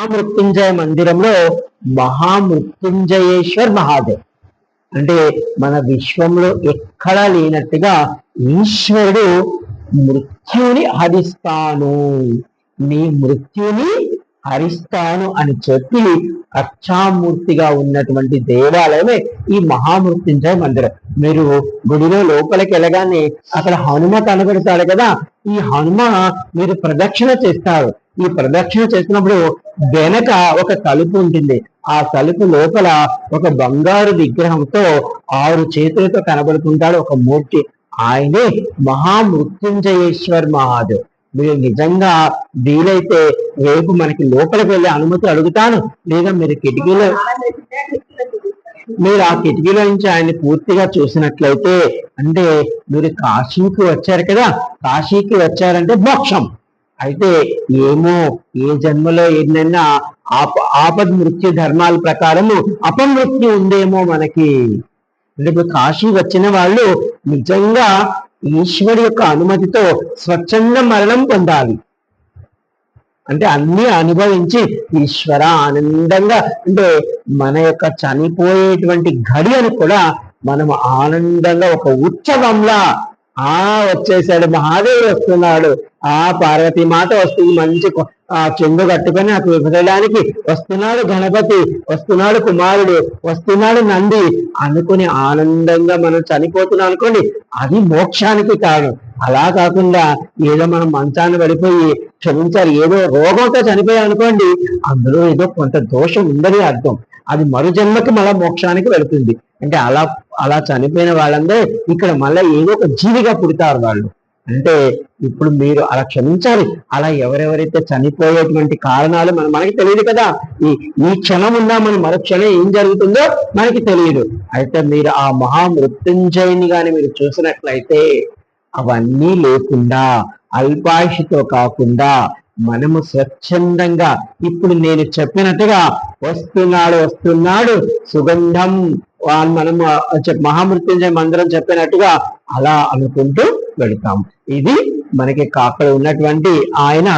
మహామృత్యుంజయ మందిరంలో మహామృత్యుంజయేశ్వర్ మహాదేవ్ అంటే మన విశ్వంలో ఎక్కడా లేనట్టుగా ఈశ్వరుడు మృత్యుని హరిస్తాను, నీ మృత్యుని హరిస్తాను అని చెప్పి అక్షామూర్తిగా ఉన్నటువంటి దేవాలయమే ఈ మహామృత్యుంజయ మందిరం. మీరు గుడిలో లోపలికి వెళ్ళగానే అక్కడ హనుమ కనబడతాడు కదా, ఈ హనుమ మీరు ప్రదక్షిణ చేస్తారు. ఈ ప్రదక్షిణ చేసినప్పుడు వెనక ఒక తలుపు ఉంటుంది. ఆ తలుపు లోపల ఒక బంగారు విగ్రహంతో 6 చేతులతో కనబడుతుంటాడు ఒక మూర్తి. ఆయనే మహామృత్యుంజయేశ్వర్ మహాదేవ్. మీరు నిజంగా వీలైతే రేపు మనకి లోపలికి వెళ్ళే అనుమతి అడుగుతాను, లేదా మీరు ఆ కిటికీలో నుంచి ఆయన్ని పూర్తిగా చూసినట్లయితే, అంటే మీరు కాశీకి వచ్చారు కదా, కాశీకి వచ్చారంటే మోక్షం. అయితే ఏమో ఏ జన్మలో ఏదైనా ఆపద్ మృత్యు ధర్మాల ప్రకారము అపమృత్యు ఉందేమో మనకి. అంటే ఇప్పుడు కాశీ వచ్చిన వాళ్ళు నిజంగా ఈశ్వరు యొక్క అనుమతితో స్వచ్ఛంద మరణం పొందాలి. అంటే అన్ని అనుభవించి ఈశ్వర ఆనందంగా, అంటే మన యొక్క చనిపోయేటువంటి ఘడియను కూడా మనం ఆనందంగా ఒక ఉత్సవంలా వచ్చేసాడు మహాదేవుడు వస్తున్నాడు, పార్వతీ మాత వస్తుంది, మంచి చెంగు కట్టుకొని నాకు విభజడానికి వస్తున్నాడు, గణపతి వస్తున్నాడు, కుమారుడు వస్తున్నాడు, నంది అనుకుని ఆనందంగా మనం చనిపోతున్నాం అనుకోండి, అది మోక్షానికి కారణం. అలా కాకుండా ఏదో మనం మంచాన్ని పడిపోయి క్షమించారు ఏదో రోగంతో చనిపోయాం అనుకోండి, అందులో ఏదో కొంత దోషం ఉందని అర్థం. అది మరుజన్మకి మళ్ళా మోక్షానికి వెళుతుంది. అంటే అలా చనిపోయిన వాళ్ళందరూ ఇక్కడ మళ్ళీ ఏదో ఒక జీవిగా పుడతారు వాళ్ళు. అంటే ఇప్పుడు మీరు అలా క్షమించాలి. అలా ఎవరెవరైతే చనిపోయేటువంటి కారణాలు మనకి తెలియదు కదా, ఈ క్షణం ఉన్నా మన మరుక్షణం ఏం జరుగుతుందో మనకి తెలియదు. అయితే మీరు ఆ మహామృత్యుంజయుని గాని మీరు చూసినట్లయితే అవన్నీ లేకుండా అల్పాయుషితో కాకుండా మనము స్వచ్ఛందంగా ఇప్పుడు నేను చెప్పినట్టుగా వస్తున్నాడు సుగంధం, మనము మహామృత్యుంజయ మందిరం చెప్పినట్టుగా అలా అనుకుంటూ వెళతాం. ఇది మనకి అక్కడ ఉన్నటువంటి ఆయన